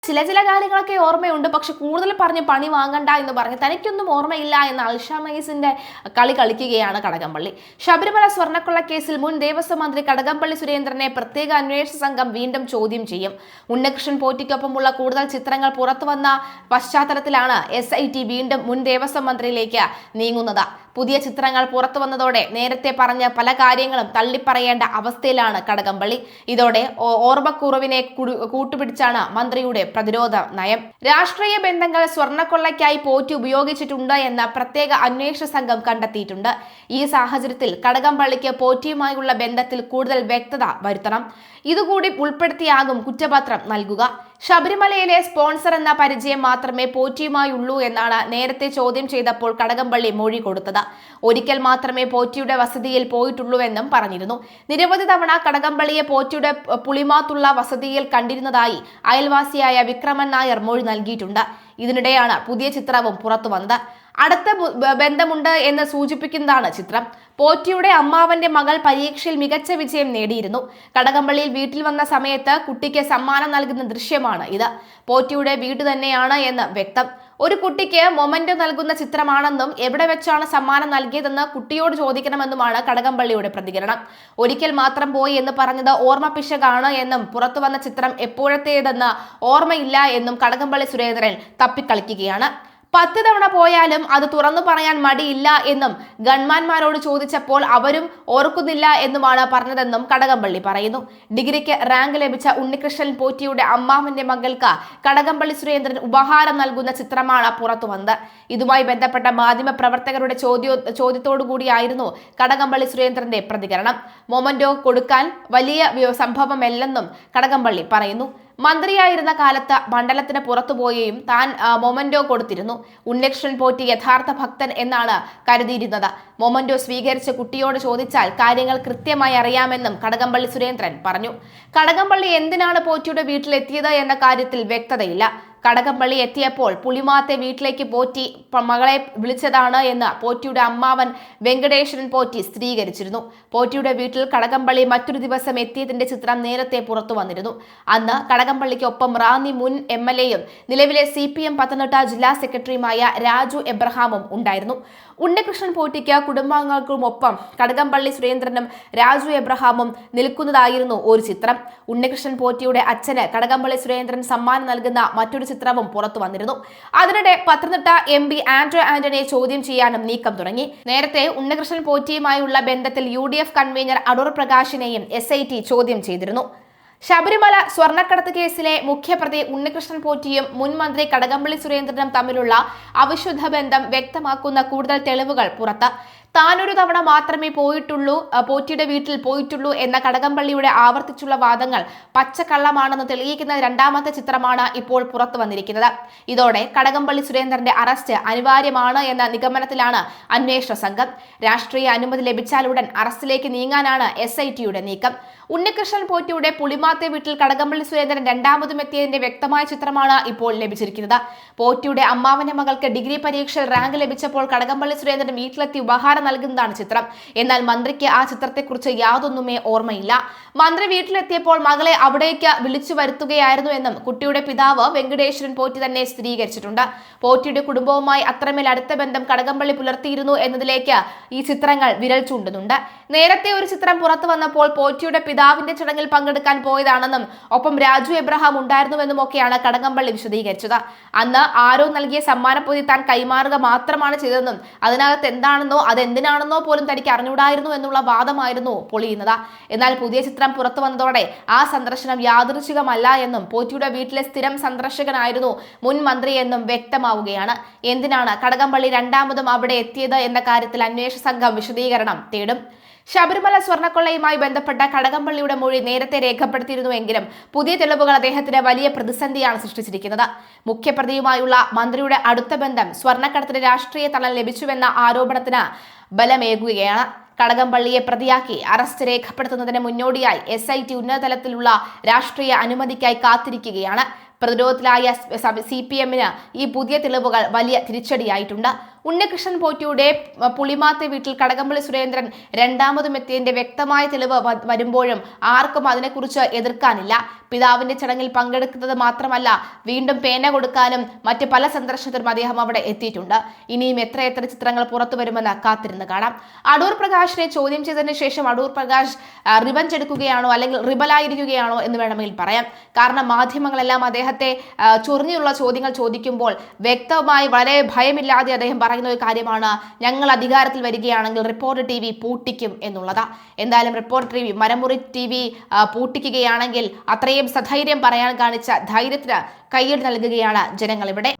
ചില കാര്യങ്ങളൊക്കെ ഓർമ്മയുണ്ട്, പക്ഷെ കൂടുതൽ പറഞ്ഞ് പണി വാങ്ങണ്ട എന്ന് പറഞ്ഞ് തനിക്കൊന്നും ഓർമ്മയില്ല എന്ന അൽഷമൈസിന്റെ കളി കളിക്കുകയാണ് കടകംപള്ളി. ശബരിമല സ്വർണ്ണക്കൊള്ള കേസിൽ മുൻ ദേവസ്വം മന്ത്രി കടകംപള്ളി സുരേന്ദ്രനെ പ്രത്യേക അന്വേഷണ സംഘം വീണ്ടും ചോദ്യം ചെയ്യും. ഉണ്ണികൃഷ്ണൻ പോറ്റിക്കൊപ്പമുള്ള കൂടുതൽ ചിത്രങ്ങൾ പുറത്തുവന്ന പശ്ചാത്തലത്തിലാണ് SIT വീണ്ടും മുൻ ദേവസ്വം മന്ത്രിയിലേക്ക് നീങ്ങുന്നത്. പുതിയ ചിത്രങ്ങൾ പുറത്തു വന്നതോടെ നേരത്തെ പറഞ്ഞ പല കാര്യങ്ങളും തള്ളിപ്പറയേണ്ട അവസ്ഥയിലാണ് കടകംപള്ളി. ഇതോടെ ഓർമ്മക്കുറവിനെ കൂട്ടുപിടിച്ചാണ് മന്ത്രിയുടെ പ്രതിരോധ നയം. രാഷ്ട്രീയ ബന്ധങ്ങൾ സ്വർണ്ണക്കൊള്ളയ്ക്കായി പോറ്റി ഉപയോഗിച്ചിട്ടുണ്ട് എന്ന പ്രത്യേക അന്വേഷണ സംഘം കണ്ടെത്തിയിട്ടുണ്ട്. ഈ സാഹചര്യത്തിൽ കടകംപള്ളിക്ക് പോറ്റിയുമായുള്ള ബന്ധത്തിൽ കൂടുതൽ വ്യക്തത വരുത്തണം. ഇതുകൂടി ഉൾപ്പെടുത്തിയാകും കുറ്റപത്രം നൽകുക. ശബരിമലയിലെ സ്പോൺസർ എന്ന പരിചയം മാത്രമേ പോറ്റിയുമായുള്ളൂ എന്നാണ് നേരത്തെ ചോദ്യം ചെയ്തപ്പോൾ കടകംപള്ളി മൊഴി കൊടുത്തത്. ഒരിക്കൽ മാത്രമേ പോറ്റിയുടെ വസതിയിൽ പോയിട്ടുള്ളൂവെന്നും പറഞ്ഞിരുന്നു. നിരവധി തവണ കടകംപള്ളിയെ പോറ്റിയുടെ പുളിമാത്തുള്ള വസതിയിൽ കണ്ടിരുന്നതായി അയൽവാസിയായ വിക്രമൻ നായർ മൊഴി നൽകിയിട്ടുണ്ട്. ഇതിനിടെയാണ് പുതിയ ചിത്രവും പുറത്തു വന്നത്. അടുത്ത ബന്ധമുണ്ട് എന്ന് സൂചിപ്പിക്കുന്നതാണ് ചിത്രം. പോറ്റിയുടെ അമ്മാവന്റെ മകൾ പരീക്ഷയിൽ മികച്ച വിജയം നേടിയിരുന്നു. കടകംപള്ളിയിൽ വീട്ടിൽ വന്ന സമയത്ത് കുട്ടിക്ക് സമ്മാനം നൽകുന്ന ദൃശ്യമാണ് ഇത്. പോറ്റിയുടെ വീട് തന്നെയാണ് എന്ന് വ്യക്തം. ഒരു കുട്ടിക്ക് മൊമെന്റോ നൽകുന്ന ചിത്രമാണെന്നും എവിടെ വെച്ചാണ് സമ്മാനം നൽകിയതെന്ന് കുട്ടിയോട് ചോദിക്കണമെന്നുമാണ് കടകംപള്ളിയുടെ പ്രതികരണം. ഒരിക്കൽ മാത്രം പോയി എന്ന് പറഞ്ഞത് ഓർമ്മ പിശകാണ് എന്നും പുറത്തുവന്ന ചിത്രം എപ്പോഴത്തേതെന്ന് ഓർമ്മയില്ല എന്നും കടകംപള്ളി സുരേന്ദ്രൻ തപ്പിക്കളിക്കുകയാണ്. 10 തവണ പോയാലും അത് തുറന്നു പറയാൻ മടിയില്ല എന്നും ഗൺമാന്മാരോട് ചോദിച്ചപ്പോൾ അവരും ഓർക്കുന്നില്ല എന്നുമാണ് പറഞ്ഞതെന്നും കടകംപള്ളി പറയുന്നു. ഡിഗ്രിക്ക് റാങ്ക് ലഭിച്ച ഉണ്ണികൃഷ്ണൻ പോറ്റിയുടെ അമ്മാവന്റെ മകൾക്ക് കടകംപള്ളി സുരേന്ദ്രൻ ഉപഹാരം നൽകുന്ന ചിത്രമാണ് പുറത്തു വന്നത്. ഇതുമായി ബന്ധപ്പെട്ട മാധ്യമ പ്രവർത്തകരുടെ ചോദ്യത്തോടുകൂടിയായിരുന്നു കടകംപള്ളി സുരേന്ദ്രന്റെ പ്രതികരണം. മൊമന്റോ കൊടുക്കാൻ വലിയ സംഭവമല്ലെന്നും കടകംപള്ളി പറയുന്നു. മന്ത്രിയായിരുന്ന കാലത്ത് മണ്ഡലത്തിന് പുറത്തുപോയെയും താൻ മൊമന്റോ കൊടുത്തിരുന്നു. ഉണ്ണികൃഷ്ണൻ പോറ്റി യഥാർത്ഥ ഭക്തൻ എന്നാണ് കരുതിയിരുന്നത്. മൊമന്റോ സ്വീകരിച്ച കുട്ടിയോട് ചോദിച്ചാൽ കാര്യങ്ങൾ കൃത്യമായി അറിയാമെന്നും കടകംപള്ളി സുരേന്ദ്രൻ പറഞ്ഞു. കടകംപള്ളി എന്തിനാണ് പോറ്റിയുടെ വീട്ടിലെത്തിയത് എന്ന കാര്യത്തിൽ വ്യക്തതയില്ല. കടകംപള്ളി എത്തിയപ്പോൾ പുളിമാത്തെ വീട്ടിലേക്ക് പോറ്റി മകളെ വിളിച്ചതാണ് എന്ന് പോറ്റിയുടെ അമ്മാവൻ വെങ്കടേശ്വരൻ പോറ്റി സ്ഥിരീകരിച്ചിരുന്നു. പോറ്റിയുടെ വീട്ടിൽ കടകംപള്ളി മറ്റൊരു ദിവസം എത്തിയതിന്റെ ചിത്രം നേരത്തെ പുറത്തു വന്നിരുന്നു. അന്ന് കടകംപള്ളിക്കൊപ്പം റാന്നി മുൻ MLAയും നിലവിലെ CPM പത്തനംതിട്ട ജില്ലാ സെക്രട്ടറിയുമായ രാജു എബ്രഹാമും ഉണ്ടായിരുന്നു. ഉണ്ണികൃഷ്ണൻ പോറ്റിക്ക് കുടുംബാംഗങ്ങൾക്കുമൊപ്പം കടകംപള്ളി സുരേന്ദ്രനും രാജു എബ്രഹാമും നിൽക്കുന്നതായിരുന്നു ഒരു ചിത്രം. ഉണ്ണികൃഷ്ണൻ പോറ്റിയുടെ അച്ഛന് കടകംപള്ളി സുരേന്ദ്രൻ സമ്മാനം നൽകുന്ന മറ്റൊരു ചിത്രവും പുറത്തു വന്നിരുന്നു. അതിനിടെ പത്തനംതിട്ട MP ആന്റോ ആന്റണിയെ ചോദ്യം ചെയ്യാനും നീക്കം തുടങ്ങി. നേരത്തെ ഉണ്ണികൃഷ്ണൻ പോറ്റിയുമായുള്ള ബന്ധത്തിൽ UDF കൺവീനർ അടൂർ പ്രകാശിനെയും SIT ചോദ്യം ചെയ്തിരുന്നു. ശബരിമല സ്വർണ്ണക്കടത്ത് കേസിലെ മുഖ്യപ്രതി ഉണ്ണികൃഷ്ണൻ പോറ്റിയും മുൻ മന്ത്രി കടകംപള്ളി സുരേന്ദ്രനും തമ്മിലുള്ള അവിശുദ്ധ ബന്ധം വ്യക്തമാക്കുന്ന കൂടുതൽ തെളിവുകൾ പുറത്ത്. താനൊരു തവണ മാത്രമേ പോറ്റിയുടെ വീട്ടിൽ പോയിട്ടുള്ളൂ എന്ന കടകംപള്ളിയുടെ ആവർത്തിച്ചുള്ള വാദങ്ങൾ പച്ചക്കള്ളമാണെന്ന് തെളിയിക്കുന്ന രണ്ടാമത്തെ ചിത്രമാണ് ഇപ്പോൾ പുറത്തു വന്നിരിക്കുന്നത്. ഇതോടെ കടകംപള്ളി സുരേന്ദ്രന്റെ അറസ്റ്റ് അനിവാര്യമാണ് എന്ന നിഗമനത്തിലാണ് അന്വേഷണ സംഘം. രാഷ്ട്രീയ അനുമതി ലഭിച്ചാലുടൻ അറസ്റ്റിലേക്ക് നീങ്ങാനാണ് SITയുടെ നീക്കം. ഉണ്ണികൃഷ്ണൻ പോറ്റിയുടെ പുളിമാത്തെ വീട്ടിൽ കടകംപള്ളി സുരേന്ദ്രൻ രണ്ടാമതും എത്തിയതിന്റെ വ്യക്തമായ ചിത്രമാണ് ഇപ്പോൾ ലഭിച്ചിരിക്കുന്നത്. പോറ്റിയുടെ അമ്മാവന്റെ മകൾക്ക് ഡിഗ്രി പരീക്ഷയിൽ റാങ്ക് ലഭിച്ചപ്പോൾ കടകംപള്ളി സുരേന്ദ്രൻ വീട്ടിലെത്തി ഉപഹാരം നൽകുന്നതാണ് ചിത്രം. എന്നാൽ മന്ത്രിക്ക് ആ ചിത്രത്തെക്കുറിച്ച് യാതൊന്നുമേ ഓർമ്മയില്ല. മന്ത്രി വീട്ടിലെത്തിയപ്പോൾ മകളെ അവിടേക്ക് വിളിച്ചു വരുത്തുകയായിരുന്നു എന്നും കുട്ടിയുടെ പിതാവ് വെങ്കടേശ്വരൻ പോറ്റി തന്നെ സ്ഥിരീകരിച്ചിട്ടുണ്ട്. പോറ്റിയുടെ കുടുംബവുമായി അത്രമേൽ അടുത്ത ബന്ധം കടകംപള്ളി പുലർത്തിയിരുന്നു എന്നതിലേക്ക് ഈ ചിത്രങ്ങൾ വിരൽ ചൂണ്ടുന്നുണ്ട്. നേരത്തെ ഒരു ചിത്രം പുറത്തു വന്നപ്പോൾ പോറ്റിയുടെ പിതാവിന്റെ ചടങ്ങിൽ പങ്കെടുക്കാൻ പോയതാണെന്നും ഒപ്പം രാജു എബ്രഹാം ഉണ്ടായിരുന്നുവെന്നും ഒക്കെയാണ് കടകംപള്ളി വിശദീകരിച്ചത്. അന്ന് ആരോ നൽകിയ സമ്മാനപ്പൊതി താൻ കൈമാറുക മാത്രമാണ് ചെയ്തതെന്നും അതിനകത്ത് എന്താണെന്നോ അതെന്തിനാണെന്നോ പോലും തനിക്ക് അറിഞ്ഞൂടായിരുന്നു എന്നുള്ള വാദമായിരുന്നു പൊളിയുന്നത്. എന്നാൽ പുതിയ ചിത്രം പുറത്തു വന്നതോടെ ആ സന്ദർശനം യാദൃച്ഛികമല്ല എന്നും പോറ്റിയുടെ വീട്ടിലെ സ്ഥിരം സന്ദർശകനായിരുന്നു മുൻ മന്ത്രി എന്നും വ്യക്തമാവുകയാണ്. എന്തിനാണ് കടകംപള്ളി രണ്ടാമതും അവിടെ എത്തിയത് എന്ന കാര്യത്തിൽ അന്വേഷണ സംഘം വിശദീകരണം തേടും. ശബരിമല സ്വർണ്ണക്കൊള്ളയുമായി ബന്ധപ്പെട്ട കടകംപള്ളിയുടെ മൊഴി നേരത്തെ രേഖപ്പെടുത്തിയിരുന്നുവെങ്കിലും പുതിയ തെളിവുകൾ അദ്ദേഹത്തിന് വലിയ പ്രതിസന്ധിയാണ് സൃഷ്ടിച്ചിരിക്കുന്നത്. മുഖ്യപ്രതിയുമായുള്ള മന്ത്രിയുടെ അടുത്ത ബന്ധം സ്വർണ്ണക്കടത്തിന് രാഷ്ട്രീയ തലം ലഭിച്ചുവെന്ന ആരോപണത്തിന് ബലമേകുകയാണ്. കടകംപള്ളിയെ പ്രതിയാക്കി അറസ്റ്റ് രേഖപ്പെടുത്തുന്നതിന് മുന്നോടിയായി SIT ഉന്നതതലത്തിലുള്ള രാഷ്ട്രീയ അനുമതിക്കായി കാത്തിരിക്കുകയാണ്. പ്രതിരോധത്തിലായ CPMന് ഈ പുതിയ തെളിവുകൾ വലിയ തിരിച്ചടിയായിട്ടുണ്ട്. ഉണ്ണികൃഷ്ണൻ പോറ്റിയുടെ പുളിമാത്തെ വീട്ടിൽ കടകംപള്ളി സുരേന്ദ്രൻ രണ്ടാമതും എത്തിയതിന്റെ വ്യക്തമായ തെളിവ് വരുമ്പോഴും ആർക്കും അതിനെക്കുറിച്ച് എതിർക്കാനില്ല. പിതാവിന്റെ ചടങ്ങിൽ പങ്കെടുക്കുന്നത് മാത്രമല്ല, വീണ്ടും പേന കൊടുക്കാനും മറ്റ് പല സന്ദർശനത്തിലും അദ്ദേഹം അവിടെ എത്തിയിട്ടുണ്ട്. ഇനിയും എത്രയെത്ര ചിത്രങ്ങൾ പുറത്തു വരുമെന്ന് കാത്തിരുന്ന് കാണാം. അടൂർ പ്രകാശിനെ ചോദ്യം ചെയ്തതിനു ശേഷം അടൂർ പ്രകാശ് റിവഞ്ച് എടുക്കുകയാണോ അല്ലെങ്കിൽ റിബലായിരിക്കുകയാണോ എന്ന് വേണമെങ്കിൽ പറയാം. കാരണം മാധ്യമങ്ങളെല്ലാം അദ്ദേഹത്തെ ചൊറിഞ്ഞുള്ള ചോദ്യങ്ങൾ ചോദിക്കുമ്പോൾ വ്യക്തമായി വളരെ ഭയമില്ലാതെ അദ്ദേഹം പറയുന്ന ഒരു കാര്യമാണ്, ഞങ്ങൾ അധികാരത്തിൽ വരികയാണെങ്കിൽ റിപ്പോർട്ടർ TV പൂട്ടിക്കും എന്നുള്ളത്. എന്തായാലും റിപ്പോർട്ടർ TV, മരമുറി TV പൂട്ടിക്കുകയാണെങ്കിൽ അത്രയും സധൈര്യം പറയാൻ കാണിച്ച ധൈര്യത്തിന് കയ്യടി നൽകുകയാണ് ജനങ്ങൾ ഇവിടെ.